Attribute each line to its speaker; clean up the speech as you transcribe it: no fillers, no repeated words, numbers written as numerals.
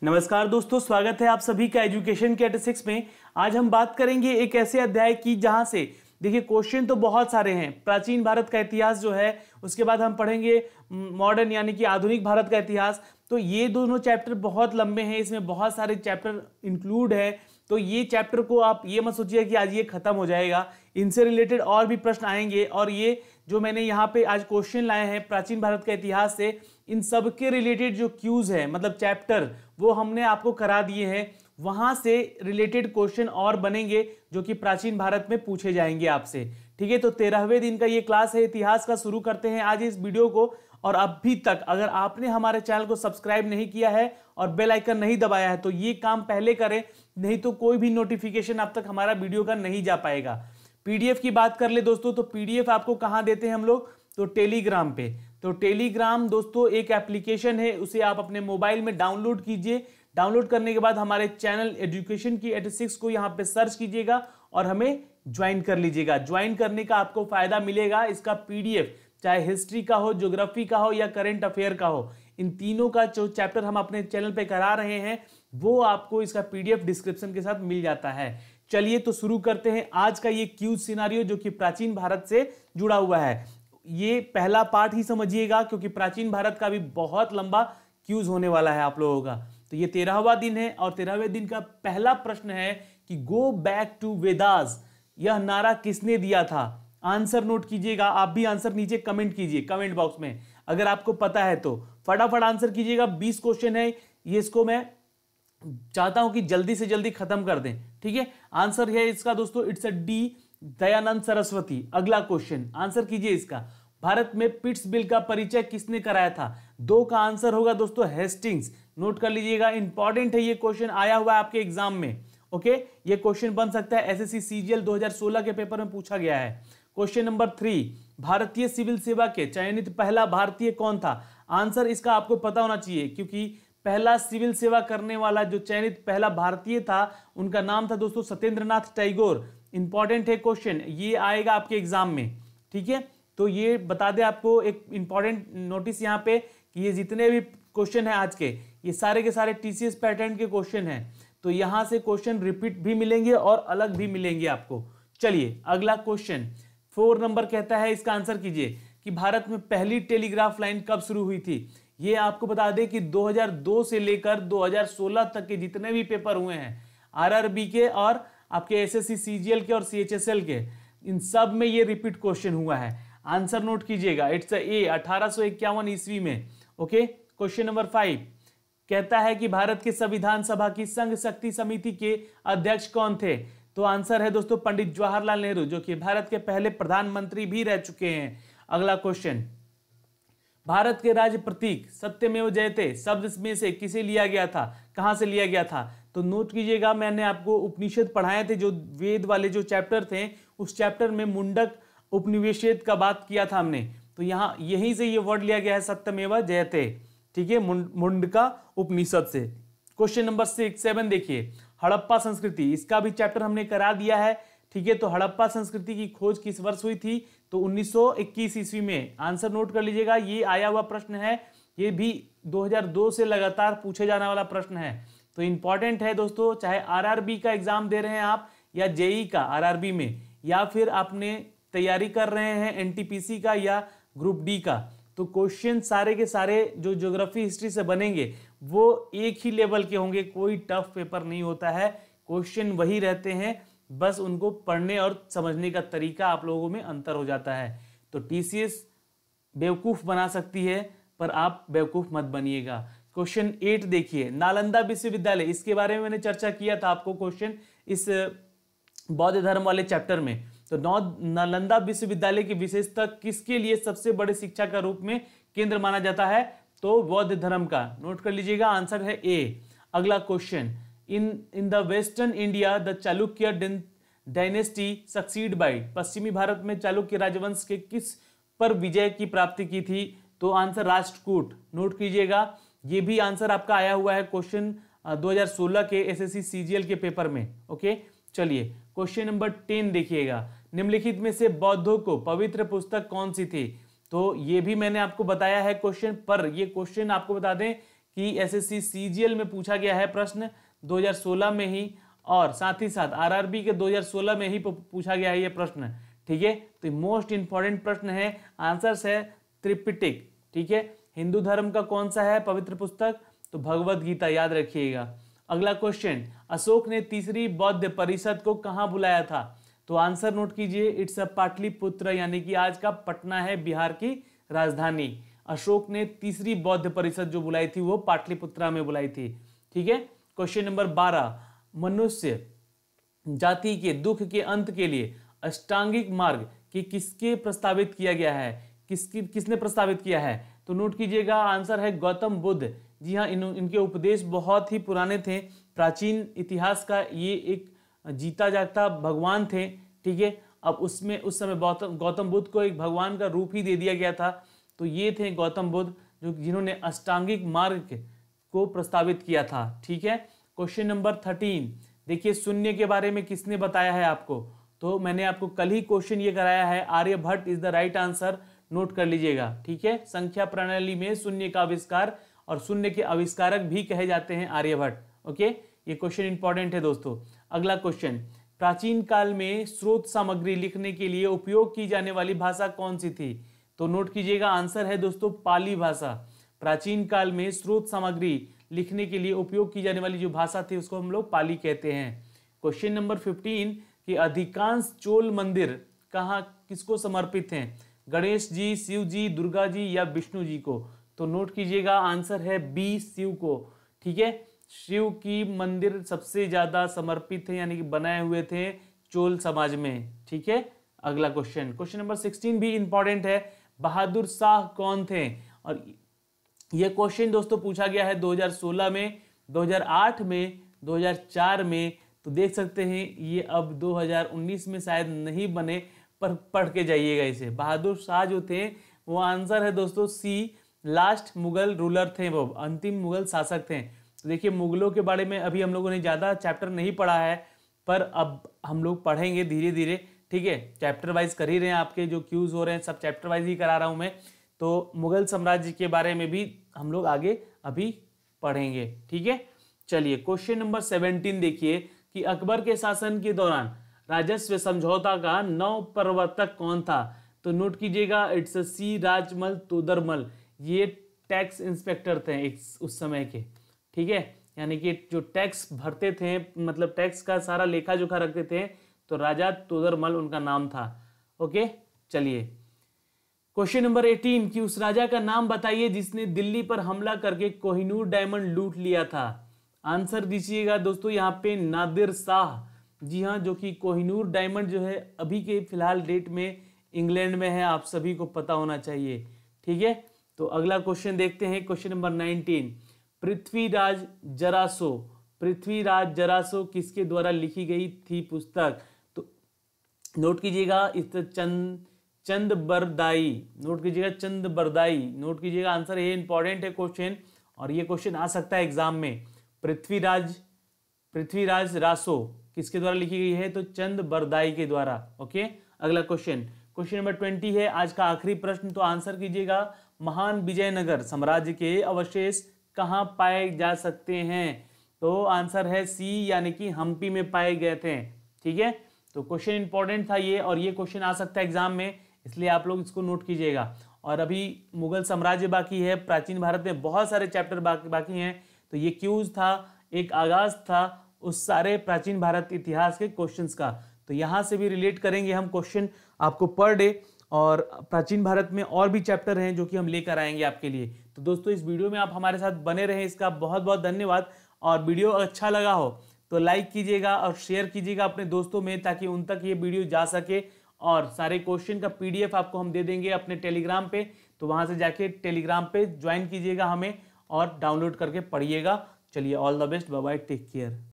Speaker 1: नमस्कार दोस्तों, स्वागत है आप सभी का एजुकेशन के 86 में। आज हम बात करेंगे एक ऐसे अध्याय की जहां से देखिए क्वेश्चन तो बहुत सारे हैं। प्राचीन भारत का इतिहास जो है, उसके बाद हम पढ़ेंगे मॉडर्न यानी कि आधुनिक भारत का इतिहास। तो ये दोनों चैप्टर बहुत लंबे हैं, इसमें बहुत सारे चैप्टर इंक्लूड है। तो ये चैप्टर को आप ये मत सोचिए कि आज ये खत्म हो जाएगा, इनसे रिलेटेड और भी प्रश्न आएंगे। और ये जो मैंने यहाँ पे आज क्वेश्चन लाए हैं प्राचीन भारत का इतिहास से, इन सब के रिलेटेड जो क्यूज है मतलब चैप्टर, वो हमने आपको करा दिए हैं। वहां से रिलेटेड क्वेश्चन और बनेंगे जो कि प्राचीन भारत में पूछे जाएंगे आपसे। ठीक है, तो 13वें दिन का ये क्लास है इतिहास का। शुरू करते हैं आज इस वीडियो को। और अभी तक अगर आपने हमारे चैनल को सब्सक्राइब नहीं किया है और बेल आइकन नहीं दबाया है तो ये काम पहले करें, नहीं तो कोई भी नोटिफिकेशन अब तक हमारा वीडियो का नहीं जा पाएगा। पीडीएफ की बात कर ले दोस्तों, तो पीडीएफ आपको कहां देते हैं हम लोग? तो टेलीग्राम पे। तो टेलीग्राम दोस्तों एक एप्लीकेशन है, उसे आप अपने मोबाइल में डाउनलोड कीजिए। डाउनलोड करने के बाद हमारे चैनल एजुकेशन की 86 को यहाँ पे सर्च कीजिएगा और हमें ज्वाइन कर लीजिएगा। ज्वाइन करने का आपको फायदा मिलेगा, इसका पीडीएफ चाहे हिस्ट्री का हो, ज्योग्राफी का हो या करंट अफेयर का हो, इन तीनों का जो चैप्टर हम अपने चैनल पे करा रहे हैं वो आपको इसका पीडीएफ डिस्क्रिप्शन के साथ मिल जाता है। चलिए तो शुरू करते हैं आज का ये क्यूज सिनारियो जो कि प्राचीन भारत से जुड़ा हुआ है। ये पहला पार्ट ही समझिएगा क्योंकि प्राचीन भारत का भी बहुत लंबा क्यूज होने वाला है आप लोगों का। तो ये 13वां दिन है और 13वें दिन का पहला प्रश्न है कि गो बैक टू वेदास, यह नारा किसने दिया था? आंसर नोट कीजिएगा। आप भी आंसर नीचे कमेंट कीजिए कमेंट बॉक्स में, अगर आपको पता है तो फटाफट आंसर कीजिएगा। 20 क्वेश्चन है ये, इसको मैं चाहता हूं कि जल्दी से जल्दी खत्म कर दें। ठीक है, आंसर है इसका दोस्तों, it's a D, Dayanand Saraswati. अगला क्वेश्चन आंसर कीजिए इसका। भारत में पिट्सबिल का परिचय किसने कराया था? 2 का आंसर होगा दोस्तों हेस्टिंग्स। नोट कर लीजिएगा, इंपॉर्टेंट है ये क्वेश्चन, आया हुआ है आपके एग्जाम में। ओके, ये क्वेश्चन बन सकता है, एसएससी सीजीएल 2016 के पेपर में पूछा गया है। क्वेश्चन नंबर 3, भारतीय सिविल सेवा के चयनित पहला भारतीय कौन था? आंसर इसका आपको पता होना चाहिए क्योंकि पहला सिविल सेवा करने वाला जो चयनित पहला भारतीय था उनका नाम था दोस्तों सत्येंद्रनाथ टैगोर। इंपॉर्टेंट है क्वेश्चन, ये आएगा आपके एग्जाम में। ठीक है, तो ये बता दें आपको एक इंपॉर्टेंट नोटिस यहाँ पे कि ये जितने भी क्वेश्चन है आज के, ये सारे के सारे टीसीएस पैटर्न के क्वेश्चन हैं। तो यहां से क्वेश्चन रिपीट भी मिलेंगे और अलग भी मिलेंगे आपको। चलिए अगला क्वेश्चन 4 नंबर कहता है, इसका आंसर कीजिए कि भारत में पहली टेलीग्राफ लाइन कब शुरू हुई थी? ये आपको बता दें कि 2002 से लेकर 2016 तक के जितने भी पेपर हुए हैं आरआरबी के और आपके एसएससी सीजीएल के और सीएचएसएल के, इन सब में ये रिपीट क्वेश्चन हुआ है। आंसर नोट कीजिएगा, इट्स ए 1851 ईस्वी में। ओके, क्वेश्चन नंबर 5 कहता है कि भारत के संविधान सभा की संघ शक्ति समिति के अध्यक्ष कौन थे? तो आंसर है दोस्तों पंडित जवाहरलाल नेहरू, जो कि भारत के पहले प्रधानमंत्री भी रह चुके हैं। अगला क्वेश्चन, भारत के राज्य प्रतीक सत्यमेव जयते शब्द में से किसे लिया गया था? कहां से लिया गया था? तो नोट कीजिएगा, मैंने आपको उपनिषद पढ़ाए थे, जो वेद वाले जो चैप्टर थे उस चैप्टर में मुंडक उपनिवेशेद का बात किया था हमने। तो यहां यहीं से ये वर्ड लिया गया है सत्यमेव जयते। ठीक है, मुंडका उपनिषद से। क्वेश्चन नंबर 7 देखिए, हड़प्पा संस्कृति, इसका भी चैप्टर हमने करा दिया है। ठीक है, तो हड़प्पा संस्कृति की खोज किस वर्ष हुई थी? तो 1921 ईस्वी में। आंसर नोट कर लीजिएगा, ये आया हुआ प्रश्न है, ये भी 2002 से लगातार पूछे जाने वाला प्रश्न है। तो इंपॉर्टेंट है दोस्तों, चाहे आरआरबी का एग्जाम दे रहे हैं आप या जेई का आरआरबी में, या फिर आपने तैयारी कर रहे हैं एनटीपीसी का या ग्रुप डी का, तो क्वेश्चन सारे के सारे जो ज्योग्राफी हिस्ट्री से बनेंगे वो एक ही लेवल के होंगे। कोई टफ पेपर नहीं होता है, क्वेश्चन वही रहते हैं, बस उनको पढ़ने और समझने का तरीका आप लोगों में अंतर हो जाता है। तो टीसीएस बेवकूफ बना सकती है पर आप बेवकूफ मत बनिएगा। क्वेश्चन 8 देखिए, नालंदा विश्वविद्यालय, इसके बारे में मैंने चर्चा किया था आपको क्वेश्चन इस बौद्ध धर्म वाले चैप्टर में। तो नालंदा विश्वविद्यालय की विशेषता किसके लिए सबसे बड़े शिक्षा का रूप में केंद्र माना जाता है? तो बौद्ध धर्म का। नोट कर लीजिएगा, आंसर है ए। अगला question, in the western India the Chalukya dynasty succeed by, पश्चिमी भारत में चालुक्य राजवंश के किस पर विजय की प्राप्ति की थी? तो आंसर राष्ट्रकूट। नोट कीजिएगा, ये भी आंसर आपका आया हुआ है क्वेश्चन 2016 के एसएससी सीजीएल के पेपर में। ओके, चलिए क्वेश्चन नंबर 10 देखिएगा, निम्नलिखित में से बौद्धों को पवित्र पुस्तक कौन सी थी? तो ये भी मैंने आपको बताया है क्वेश्चन, पर ये क्वेश्चन आपको बता दें कि एसएससी सीजीएल में पूछा गया है प्रश्न 2016 में ही, और साथ ही साथ आरआरबी के 2016 में ही पूछा गया है ये प्रश्न। ठीक है, तो मोस्ट इंपॉर्टेंट प्रश्न है। आंसर है त्रिपिटक। ठीक है, हिंदू धर्म का कौन सा है पवित्र पुस्तक? तो भगवत गीता, याद रखिएगा। अगला क्वेश्चन, अशोक ने तीसरी बौद्ध परिषद को कहां बुलाया था? तो आंसर नोट कीजिए, इट्स अ पाटलिपुत्र, यानी कि आज का पटना है बिहार की राजधानी। अशोक ने तीसरी बौद्ध परिषद जो बुलाई थी वो पाटलिपुत्रा में बुलाई थी। ठीक है, क्वेश्चन नंबर 12, मनुष्य जाति के दुख के अंत के लिए अष्टांगिक मार्ग की किसके प्रस्तावित किया गया है? किसने प्रस्तावित किया है? तो नोट कीजिएगा, आंसर है गौतम बुद्ध। जी हाँ, इनके उपदेश बहुत ही पुराने थे, प्राचीन इतिहास का ये एक जीता जागता भगवान थे। ठीक है, अब उसमें उस समय गौतम बुद्ध को एक भगवान का रूप ही दे दिया गया था। तो ये थे गौतम बुद्ध जिन्होंने अष्टांगिक मार्ग को प्रस्तावित किया था। ठीक है, क्वेश्चन नंबर 13, देखिए शून्य के बारे में किसने बताया है आपको? तो मैंने आपको कल ही क्वेश्चन ये कराया है, Aryabhatta is the right answer, note कर लीजिएगा। ठीक है, संख्या प्रणाली में शून्य का आविष्कार और शून्य के आविष्कारक भी कहे जाते हैं आर्यभट्ट। ओके, ये क्वेश्चन इंपॉर्टेंट है दोस्तों। अगला क्वेश्चन, प्राचीन काल में स्रोत सामग्री लिखने के लिए उपयोग की जाने वाली भाषा कौन सी थी? तो नोट कीजिएगा, आंसर है दोस्तों पाली भाषा। प्राचीन काल में स्रोत सामग्री लिखने के लिए उपयोग की जाने वाली जो भाषा थी उसको हम लोग पाली कहते हैं। क्वेश्चन नंबर 15 कि अधिकांश चोल मंदिर कहाँ किसको समर्पित हैं? गणेश जी, शिव जी, दुर्गा जी या विष्णु जी को? तो नोट कीजिएगा, आंसर है बी, शिव को। ठीक है, शिव की मंदिर सबसे ज्यादा समर्पित है, यानी कि बनाए हुए थे चोल समाज में। ठीक है, अगला क्वेश्चन, क्वेश्चन नंबर 16 भी इंपॉर्टेंट है, बहादुर शाह कौन थे? और यह क्वेश्चन दोस्तों पूछा गया है 2016 में, 2008 में, 2004 में। तो देख सकते हैं ये अब 2019 में शायद नहीं बने, पर पढ़ के जाइएगा इसे। बहादुर शाह जो थे वो आंसर है दोस्तों सी, लास्ट मुगल रूलर थे, वो अंतिम मुगल शासक थे। तो देखिए मुगलों के बारे में अभी हम लोगों ने ज़्यादा चैप्टर नहीं पढ़ा है, पर अब हम लोग पढ़ेंगे धीरे धीरे। ठीक है, चैप्टर वाइज कर ही रहे हैं, आपके जो क्यूज हो रहे हैं सब चैप्टर वाइज ही करा रहा हूँ मैं। तो मुगल साम्राज्य के बारे में भी हम लोग आगे अभी पढ़ेंगे। ठीक है, चलिए क्वेश्चन नंबर 17 देखिए कि अकबर के शासन के दौरान राजस्व समझौता का नव प्रवर्तक कौन था? तो नोट कीजिएगा, इट्स सी, राजमल तोदरमल। ये टैक्स इंस्पेक्टर थे उस समय के। ठीक है, यानी कि जो टैक्स भरते थे, मतलब टैक्स का सारा लेखा जोखा रखते थे, तो राजा तोदरमल उनका नाम था। ओके, चलिए क्वेश्चन नंबर 18 कि उस राजा का नाम बताइए जिसने दिल्ली पर हमला करके कोहिनूर डायमंड लूट लिया था। आंसर दीजिएगा दोस्तों यहाँ पे नादिर शाह। जी हाँ, जो कि कोहिनूर डायमंड जो है अभी के फिलहाल डेट में इंग्लैंड में है, आप सभी को पता होना चाहिए। ठीक है, तो अगला क्वेश्चन देखते हैं, क्वेश्चन नंबर 19, पृथ्वीराज जरासो। पृथ्वीराज जरासो किसके द्वारा लिखी गई थी पुस्तक? तो नोट कीजिएगा, चंद बरदाई। नोट कीजिएगा, चंद बरदाई। नोट कीजिएगा, आंसर ये इंपॉर्टेंट है क्वेश्चन, और ये क्वेश्चन आ सकता है एग्जाम में। पृथ्वीराज रासो किसके द्वारा लिखी गई है? तो चंद बरदाई के द्वारा। ओके, अगला क्वेश्चन, क्वेश्चन नंबर 20 है आज का आखिरी प्रश्न। तो आंसर कीजिएगा, महान विजयनगर साम्राज्य के अवशेष कहाँ पाए जा सकते हैं? तो आंसर है सी, यानी कि हम्पी में पाए गए थे। ठीक है, तो क्वेश्चन इंपॉर्टेंट था ये, और ये क्वेश्चन आ सकता है एग्जाम में, इसलिए आप लोग इसको नोट कीजिएगा। और अभी मुगल साम्राज्य बाकी है, प्राचीन भारत में बहुत सारे चैप्टर बाकी हैं। तो ये क्यूज था, एक आगाज था उस सारे प्राचीन भारत इतिहास के क्वेश्चंस का। तो यहाँ से भी रिलेट करेंगे हम क्वेश्चन आपको पर डे, और प्राचीन भारत में और भी चैप्टर हैं जो कि हम लेकर आएंगे आपके लिए। तो दोस्तों इस वीडियो में आप हमारे साथ बने रहें, इसका बहुत बहुत धन्यवाद। और वीडियो अच्छा लगा हो तो लाइक कीजिएगा और शेयर कीजिएगा अपने दोस्तों में, ताकि उन तक ये वीडियो जा सके। और सारे क्वेश्चन का PDF आपको हम दे देंगे अपने टेलीग्राम पे, तो वहां से जाके टेलीग्राम पे ज्वाइन कीजिएगा हमें और डाउनलोड करके पढ़िएगा। चलिए, all the best, bye bye, take care.